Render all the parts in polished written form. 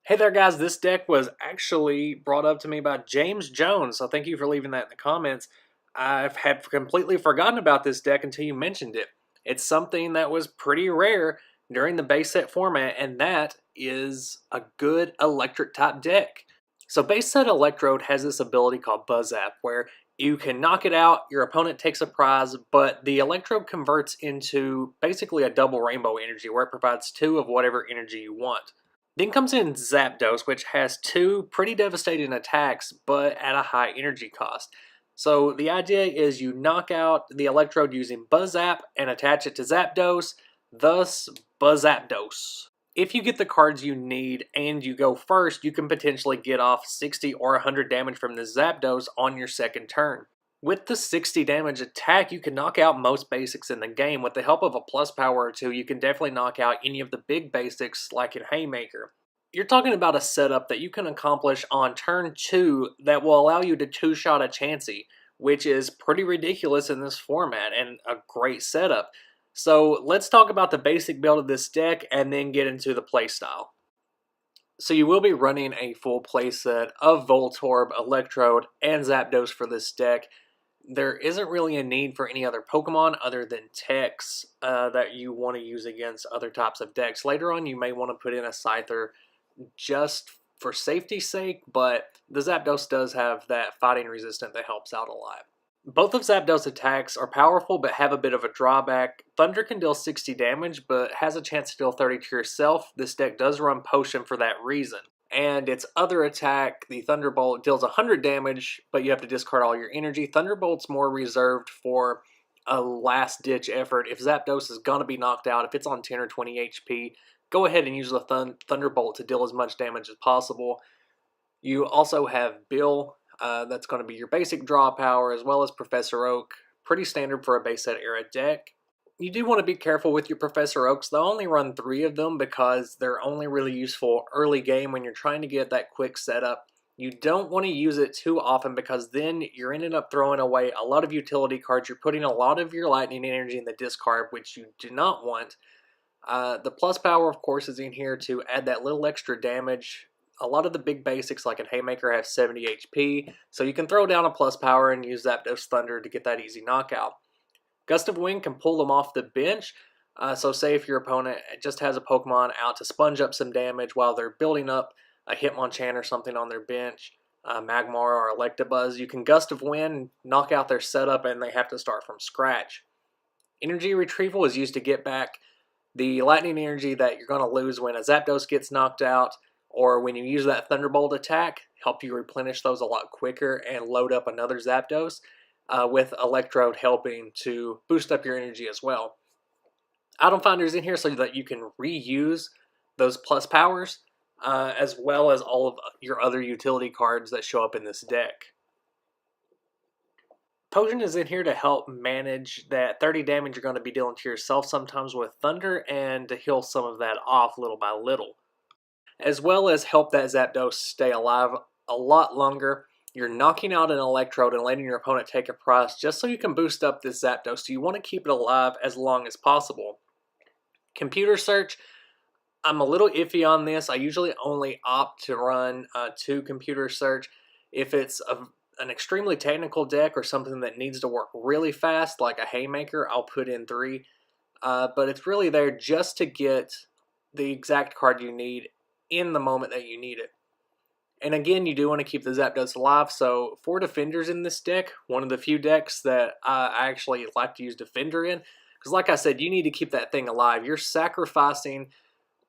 Hey there guys, this deck was actually brought up to me by James Jones, so thank you for leaving that in the comments. I've had completely forgotten about this deck until you mentioned it. It's something that was pretty rare during the base set format, and that is a good electric type deck. So base set Electrode has this ability called Buzzap, where you can knock it out, your opponent takes a prize, but the Electrode converts into basically a double rainbow energy, where it provides 2 of whatever energy you want. Then comes in Zapdos, which has 2 pretty devastating attacks, but at a high energy cost. So the idea is you knock out the Electrode using Buzzap and attach it to Zapdos, thus Buzzapdos. If you get the cards you need and you go first, you can potentially get off 60 or 100 damage from the Zapdos on your second turn. With the 60 damage attack, you can knock out most basics in the game. With the help of a plus power or 2, you can definitely knock out any of the big basics like in Haymaker. You're talking about a setup that you can accomplish on turn 2 that will allow you to 2-shot a Chansey, which is pretty ridiculous in this format and a great setup. So let's talk about the basic build of this deck and then get into the playstyle. So you will be running a full playset of Voltorb, Electrode, and Zapdos for this deck. There isn't really a need for any other Pokemon other than techs that you want to use against other types of decks. Later on, you may want to put in a Scyther just for safety's sake, but the Zapdos does have that fighting resistant that helps out a lot. Both of Zapdos' attacks are powerful but have a bit of a drawback. Thunder can deal 60 damage but has a chance to deal 30 to yourself. This deck does run Potion for that reason. And its other attack, the Thunderbolt, deals 100 damage, but you have to discard all your energy. Thunderbolt's more reserved for a last-ditch effort. If Zapdos is going to be knocked out, if it's on 10 or 20 HP, go ahead and use the Thunderbolt to deal as much damage as possible. You also have Bill, that's going to be your basic draw power, as well as Professor Oak. Pretty standard for a base set era deck. You do want to be careful with your Professor Oaks. They'll only run 3 of them because they're only really useful early game when you're trying to get that quick setup. You don't want to use it too often because then you're ending up throwing away a lot of utility cards. You're putting a lot of your lightning energy in the discard, which you do not want. The plus power, of course, is in here to add that little extra damage. A lot of the big basics, like in Haymaker, have 70 HP, so you can throw down a plus power and use Zapdos Thunder to get that easy knockout. Gust of Wind can pull them off the bench, so say if your opponent just has a Pokemon out to sponge up some damage while they're building up a Hitmonchan or something on their bench, Magmar or Electabuzz, you can Gust of Wind, knock out their setup, and they have to start from scratch. Energy Retrieval is used to get back the lightning energy that you're going to lose when a Zapdos gets knocked out, or when you use that Thunderbolt attack, help you replenish those a lot quicker and load up another Zapdos. With Electrode helping to boost up your energy as well. Item Finder's in here so that you can reuse those plus powers, as well as all of your other utility cards that show up in this deck. Potion is in here to help manage that 30 damage you're going to be dealing to yourself sometimes with Thunder and to heal some of that off little by little. As well as help that Zapdos stay alive a lot longer. You're knocking out an Electrode and letting your opponent take a prize just so you can boost up this Zapdos. So you want to keep it alive as long as possible. Computer Search, I'm a little iffy on this. I usually only opt to run 2 Computer Search. If it's an extremely technical deck or something that needs to work really fast, like a Haymaker, I'll put in 3. But it's really there just to get the exact card you need in the moment that you need it. And again, you do want to keep the Zapdos alive, so 4 Defenders in this deck, one of the few decks that I actually like to use Defender in, because like I said, you need to keep that thing alive. You're sacrificing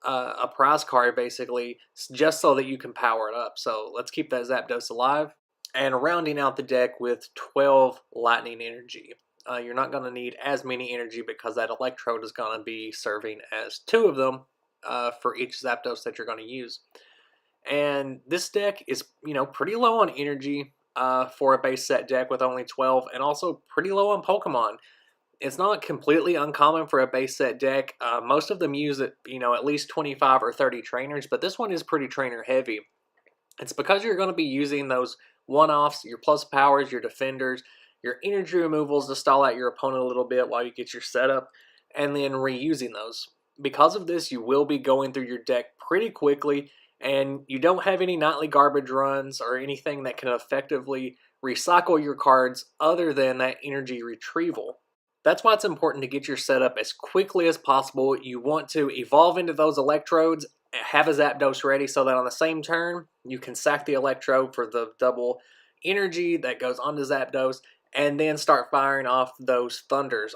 a prize card, basically, just so that you can power it up. So let's keep that Zapdos alive. And rounding out the deck with 12 Lightning Energy. You're not going to need as many energy because that Electrode is going to be serving as 2 of them for each Zapdos that you're going to use. And this deck is, pretty low on energy for a base set deck with only 12, and also pretty low on Pokemon. It's not completely uncommon for a base set deck. Most of them use at least 25 or 30 trainers, but this one is pretty trainer heavy. It's because you're going to be using those one-offs, your plus powers, your defenders, your energy removals to stall out your opponent a little bit while you get your setup, and then reusing those. Because of this, you will be going through your deck pretty quickly, and you don't have any nightly garbage runs or anything that can effectively recycle your cards other than that energy retrieval. That's why it's important to get your setup as quickly as possible. You want to evolve into those electrodes, have a Zapdos ready so that on the same turn, you can sack the electrode for the double energy that goes onto Zapdos, and then start firing off those thunders.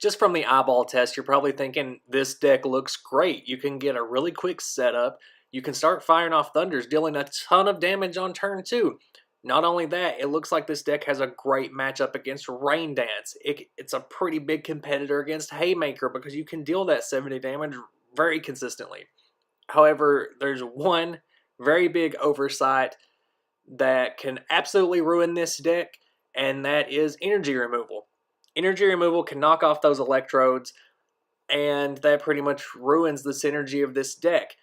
Just from the eyeball test, you're probably thinking this deck looks great. You can get a really quick setup. You can start firing off thunders, dealing a ton of damage on turn 2. Not only that, it looks like this deck has a great matchup against Rain Dance. It's a pretty big competitor against Haymaker because you can deal that 70 damage very consistently. However, there's one very big oversight that can absolutely ruin this deck, and that is energy removal. Energy removal can knock off those electrodes, and that pretty much ruins the synergy of this deck.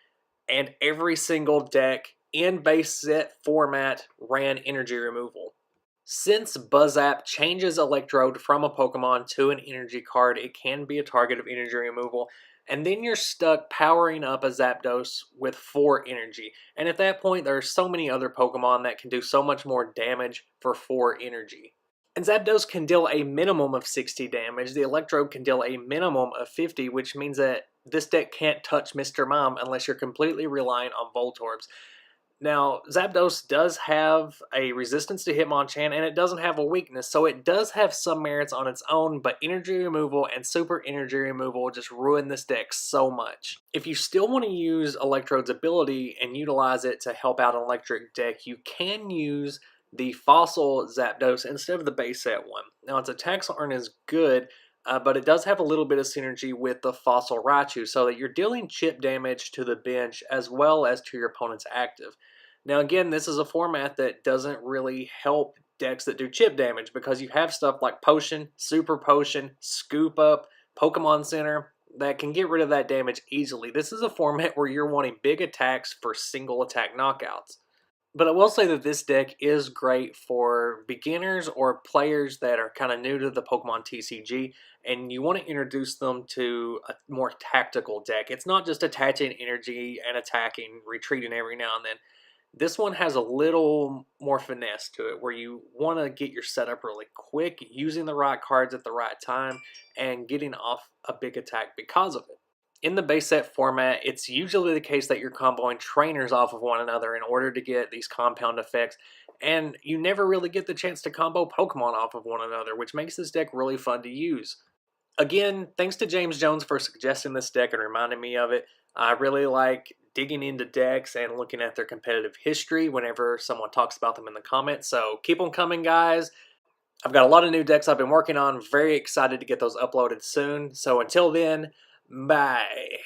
And every single deck in base set format ran energy removal. Since Buzzap changes Electrode from a Pokemon to an energy card, it can be a target of energy removal, and then you're stuck powering up a Zapdos with 4 energy. And at that point, there are so many other Pokemon that can do so much more damage for 4 energy. And Zapdos can deal a minimum of 60 damage. The Electrode can deal a minimum of 50, which means that this deck can't touch Mr. Mime unless you're completely reliant on Voltorbs. Now, Zapdos does have a resistance to Hitmonchan, and it doesn't have a weakness, so it does have some merits on its own, but energy removal and super energy removal just ruin this deck so much. If you still want to use Electrode's ability and utilize it to help out an electric deck, you can use the Fossil Zapdos instead of the base set one. Now, its attacks aren't as good, but it does have a little bit of synergy with the Fossil Raichu, so that you're dealing chip damage to the bench as well as to your opponent's active. Now again, this is a format that doesn't really help decks that do chip damage because you have stuff like Potion, Super Potion, Scoop Up, Pokemon Center that can get rid of that damage easily. This is a format where you're wanting big attacks for single attack knockouts. But I will say that this deck is great for beginners or players that are kind of new to the Pokemon TCG, and you want to introduce them to a more tactical deck. It's not just attaching energy and attacking, retreating every now and then. This one has a little more finesse to it, where you want to get your setup really quick, using the right cards at the right time, and getting off a big attack because of it. In the base set format, it's usually the case that you're comboing trainers off of one another in order to get these compound effects, and you never really get the chance to combo Pokemon off of one another, which makes this deck really fun to use. Again, thanks to James Jones for suggesting this deck and reminding me of it. I really like digging into decks and looking at their competitive history whenever someone talks about them in the comments, so keep them coming, guys. I've got a lot of new decks I've been working on. Very excited to get those uploaded soon. So until then, bye.